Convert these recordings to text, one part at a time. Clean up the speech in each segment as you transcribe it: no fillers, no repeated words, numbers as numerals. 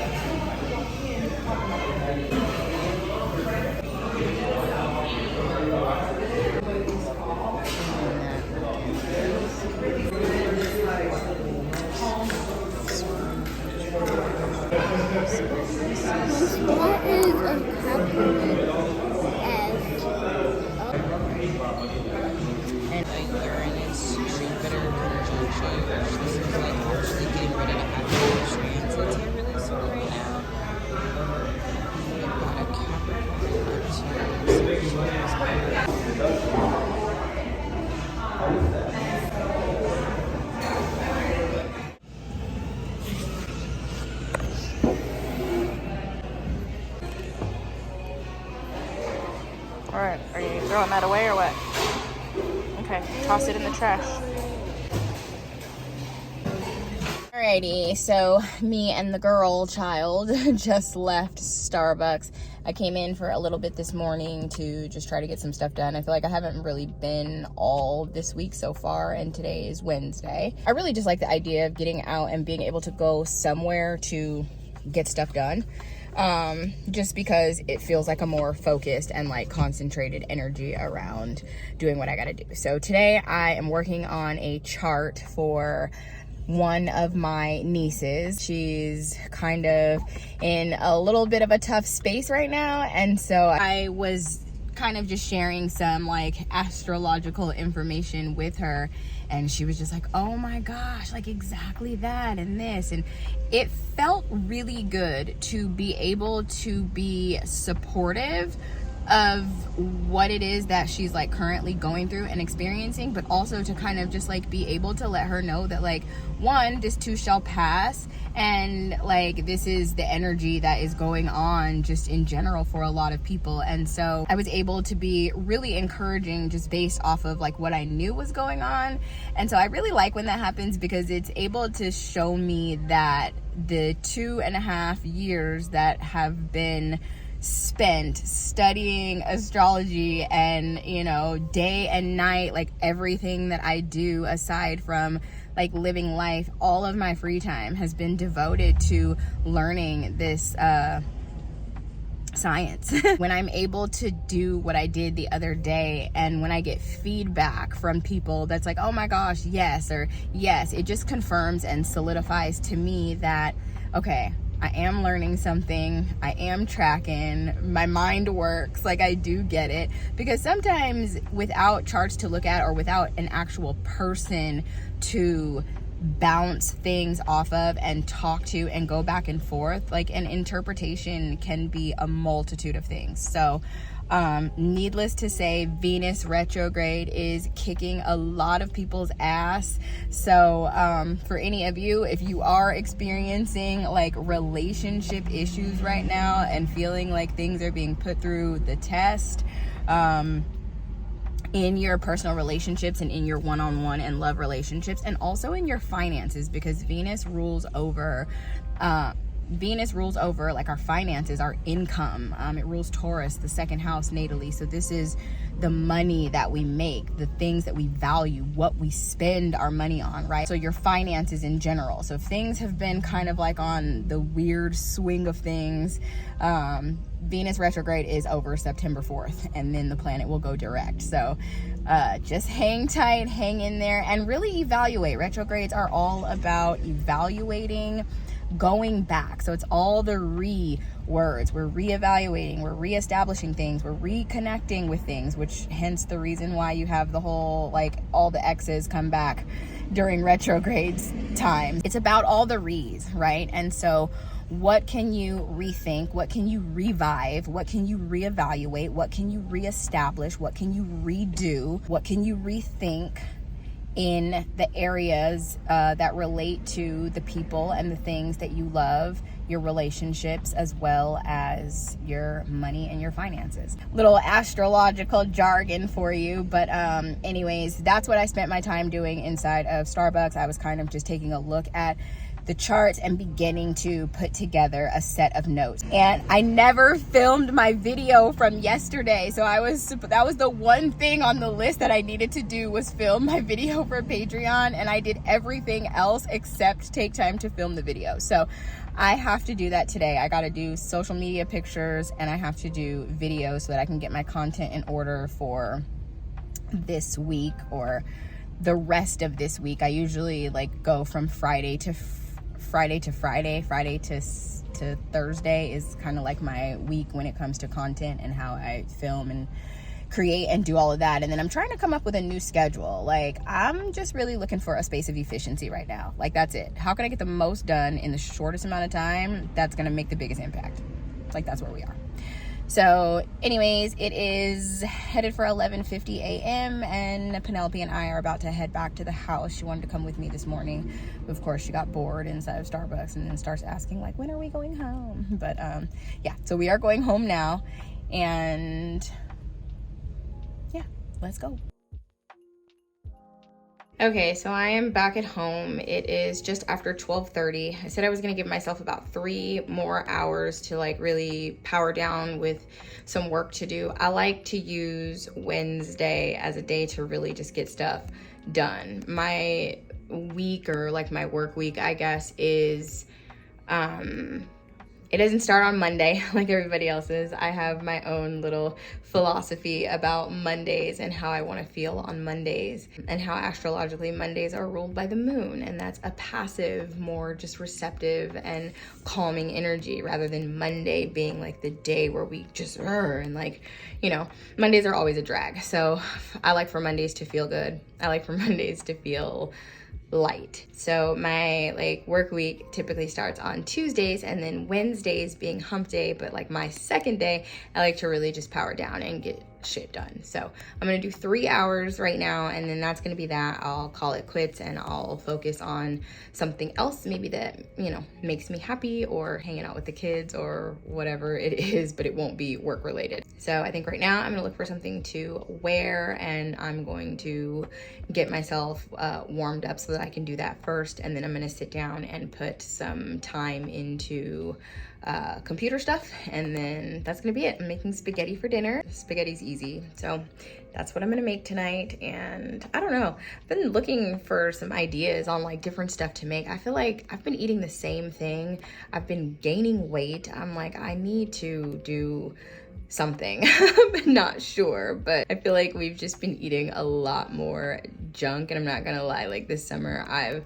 What is a compliment And Uranus, Jupiter conjunction. This is like actually getting rid of the active transits here really soon right now. We've got a Alright, are you throwing that away or what? Okay, toss it in the trash. Alrighty, so me and the girl child just left Starbucks. I came in for a little bit this morning to just try to get some stuff done. I feel like I haven't really been all this week so far, and today is Wednesday. I really just like the idea of getting out and being able to go somewhere to get stuff done. Just because it feels like a more focused and like concentrated energy around doing what I gotta do. So today I am working on a chart for one of my nieces. She's kind of in a little bit of a tough space right now, and so I was kind of just sharing some like astrological information with her, and she was just like, oh my gosh, like exactly that and this, and it felt really good to be able to be supportive of what it is that she's like currently going through and experiencing, but also to kind of just like be able to let her know that like, one, this too shall pass, and like this is the energy that is going on just in general for a lot of people. And so I was able to be really encouraging just based off of like what I knew was going on. And so I really like when that happens, because it's able to show me that the 2.5 years that have been spent studying astrology and, you know, day and night, like everything that I do aside from like living life, all of my free time has been devoted to learning this science. When I'm able to do what I did the other day, and when I get feedback from people that's like, oh my gosh, yes, or yes, it just confirms and solidifies to me that, okay, I am learning something, I am tracking, my mind works, like I do get it. Because sometimes without charts to look at or without an actual person to bounce things off of and talk to and go back and forth, like an interpretation can be a multitude of things. So needless to say, Venus retrograde is kicking a lot of people's ass. So for any of you, if you are experiencing like relationship issues right now and feeling like things are being put through the test in your personal relationships and in your one-on-one and love relationships, and also in your finances, because Venus rules over like our finances, our income. It rules Taurus, the second house natally. So this is the money that we make, the things that we value, what we spend our money on, right? So your finances in general. So if things have been kind of like on the weird swing of things, Venus retrograde is over September 4th, and then the planet will go direct. So just hang tight, hang in there, and really evaluate. Retrogrades are all about evaluating, going back. So it's all the words. We're reevaluating, we're reestablishing things, we're reconnecting with things, which hence the reason why you have the whole, like, all the exes come back during retrogrades time. It's about all the right? And so what can you rethink? What can you revive? What can you reevaluate? What can you reestablish? What can you redo? What can you rethink in the areas that relate to the people and the things that you love, your relationships, as well as your money and your finances. Little astrological jargon for you, but anyways, that's what I spent my time doing inside of Starbucks. I was kind of just taking a look at the charts and beginning to put together a set of notes. And I never filmed my video from yesterday, so that was the one thing on the list that I needed to do, was film my video for Patreon, and I did everything else except take time to film the video. So I have to do that today. I gotta do social media pictures, and I have to do videos so that I can get my content in order for this week or the rest of this week. I usually like go from Friday to Friday. Friday to Thursday is kind of like my week when it comes to content and how I film and create and do all of that. And then I'm trying to come up with a new schedule. Like, I'm just really looking for a space of efficiency right now. Like, that's it. How can I get the most done in the shortest amount of time that's going to make the biggest impact? Like, that's where we are. So anyways, it is headed for 11:50 a.m. and Penelope and I are about to head back to the house. She wanted to come with me this morning. Of course, she got bored inside of Starbucks and then starts asking, like, when are we going home? But yeah, so we are going home now, and yeah, let's go. Okay, so I am back at home. It is just after 12:30. I said I was gonna give myself about 3 more hours to like really power down with some work to do. I like to use Wednesday as a day to really just get stuff done. My week, or like my work week, I guess, is it doesn't start on Monday like everybody else's. I have my own little philosophy about Mondays and how I want to feel on Mondays, and how astrologically Mondays are ruled by the moon, and that's a passive, more just receptive and calming energy, rather than Monday being like the day where we just and like, you know, Mondays are always a drag. So I like for Mondays to feel good. I like for Mondays to feel light. So my like work week typically starts on Tuesdays, and then Wednesdays being hump day, but like my second day, I like to really just power down and get shit done. So I'm gonna do 3 hours right now, and then that's gonna be that. I'll call it quits and I'll focus on something else, maybe that, you know, makes me happy, or hanging out with the kids or whatever it is, but it won't be work related. So I think right now I'm gonna look for something to wear, and I'm going to get myself warmed up so that I can do that first, and then I'm gonna sit down and put some time into computer stuff, and then that's gonna be it. I'm making spaghetti for dinner. Spaghetti's easy, so that's what I'm gonna make tonight. And I don't know, I've been looking for some ideas on like different stuff to make. I feel like I've been eating the same thing. I've been gaining weight. I'm like, I need to do something. I'm not sure, but I feel like we've just been eating a lot more junk, and I'm not gonna lie, like this summer I've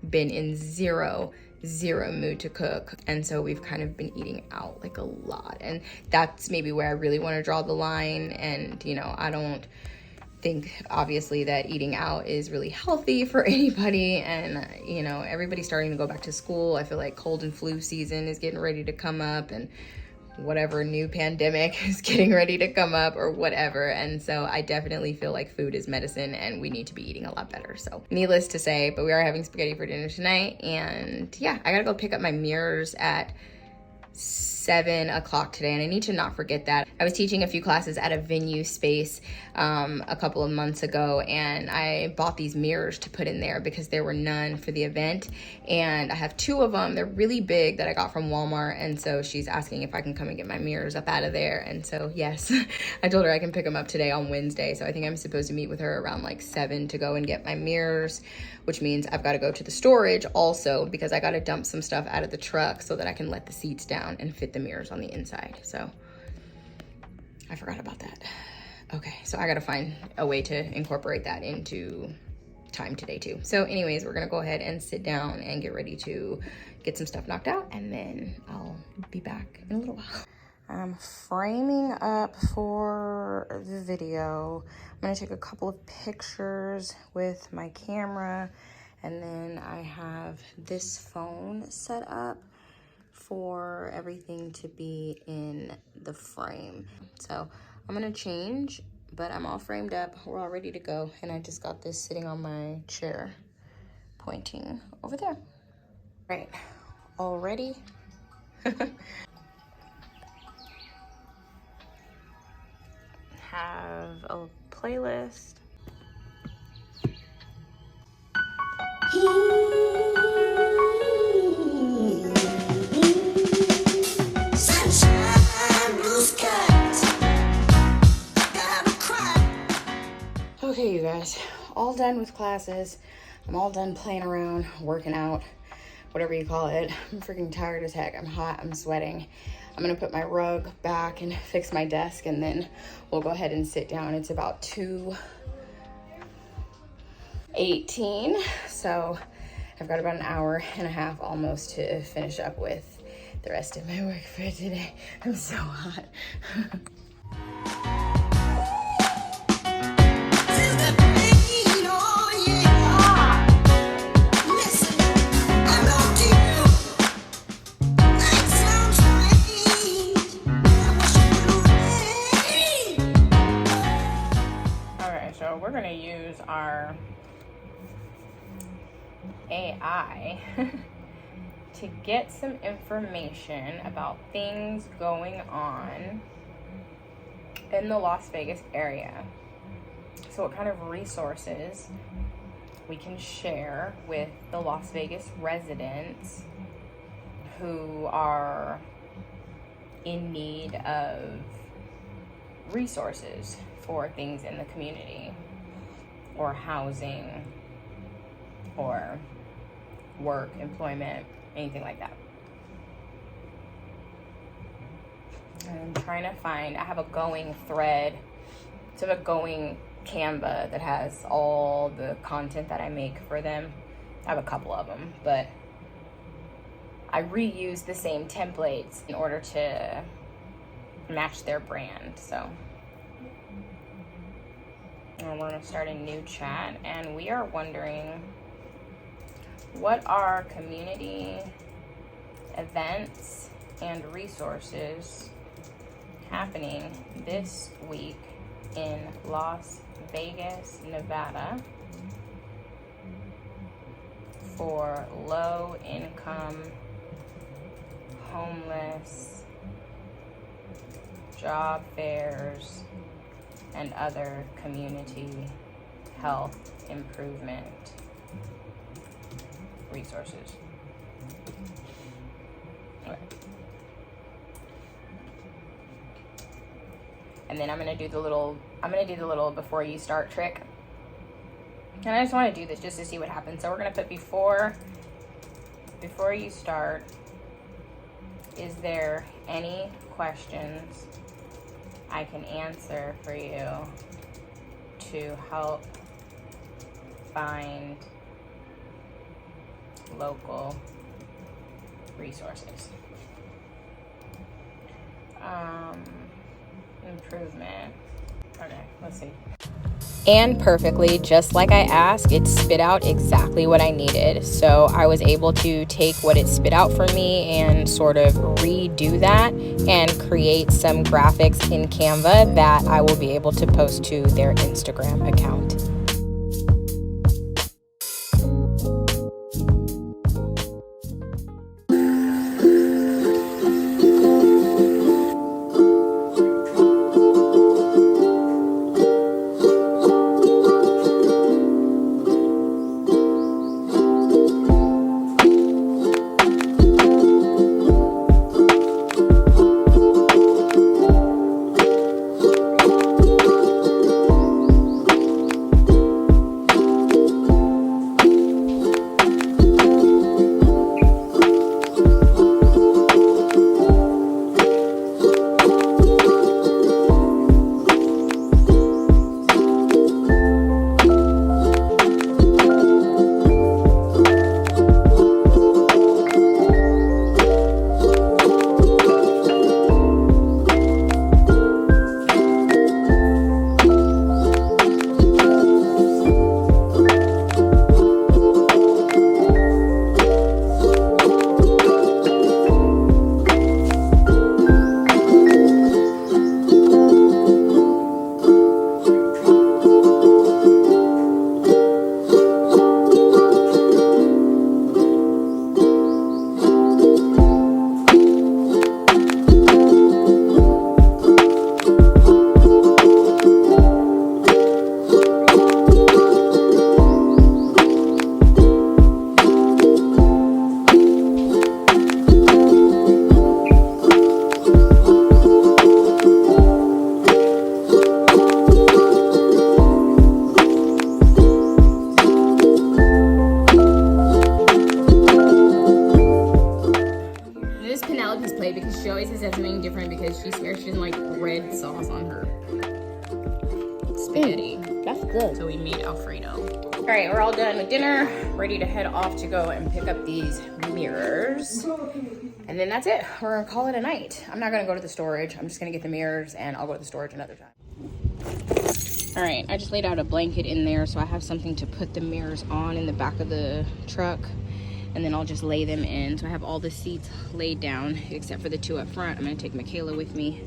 been in zero mood to cook, and so we've kind of been eating out like a lot, and that's maybe where I really want to draw the line. And you know, I don't think obviously that eating out is really healthy for anybody, and you know, everybody's starting to go back to school. I feel like cold and flu season is getting ready to come up, and whatever new pandemic is getting ready to come up or whatever. And so I definitely feel like food is medicine, and we need to be eating a lot better. So needless to say, but we are having spaghetti for dinner tonight. And yeah, I gotta go pick up my mirrors at 7 o'clock today, and I need to not forget that. I was teaching a few classes at a venue space a couple of months ago, and I bought these mirrors to put in there because there were none for the event, and I have 2 of them. They're really big, that I got from Walmart, and so she's asking if I can come and get my mirrors up out of there. And so yes, I told her I can pick them up today on Wednesday, so I think I'm supposed to meet with her around like 7 to go and get my mirrors, which means I've got to go to the storage also, because I got to dump some stuff out of the truck so that I can let the seats down and fit the mirrors on the inside. So I forgot about that. Okay, so I gotta find a way to incorporate that into time today too. So anyways, we're gonna go ahead and sit down and get ready to get some stuff knocked out, and then I'll be back in a little while. I'm framing up for the video. I'm gonna take a couple of pictures with my camera, and then I have this phone set up for everything to be in the frame. So I'm gonna change, but I'm all framed up. We're all ready to go. And I just got this sitting on my chair, pointing over there. Right, all ready? Have a playlist. guys. All done with classes. I'm all done playing around, working out, whatever you call it. I'm freaking tired as heck. I'm hot, I'm sweating. I'm gonna put my rug back and fix my desk, and then we'll go ahead and sit down. It's about 2:18, so I've got about an hour and a half almost to finish up with the rest of my work for today. I'm so hot. So we're gonna use our AI to get some information about things going on in the Las Vegas area. So what kind of resources we can share with the Las Vegas residents who are in need of resources for things in the community, or housing, or work, employment, anything like that. I'm trying to find, I have a going thread, sort of a going Canva that has all the content that I make for them. I have a couple of them, but I reuse the same templates in order to match their brand. So we're going to start a new chat, and we are wondering, what are community events and resources happening this week in Las Vegas, Nevada for low-income, homeless, job fairs, and other community health improvement resources. Okay. And then I'm gonna do the little before you start trick. And I just want to do this just to see what happens. So we're gonna put before you start, is there any questions I can answer for you to help find local resources? Improvement. Okay, let's see. And perfectly, just like I asked, it spit out exactly what I needed. So I was able to take what it spit out for me and sort of redo that and create some graphics in Canva that I will be able to post to their Instagram account. She always says something different because she swears she doesn't like red sauce on her spaghetti. That's good. So we made Alfredo. All right, we're all done with dinner. Ready to head off to go and pick up these mirrors. And then that's it. We're gonna call it a night. I'm not gonna go to the storage. I'm just gonna get the mirrors and I'll go to the storage another time. All right, I just laid out a blanket in there so I have something to put the mirrors on in the back of the truck. And then I'll just lay them in. So I have all the seats laid down except for the two up front. I'm gonna take Michaela with me.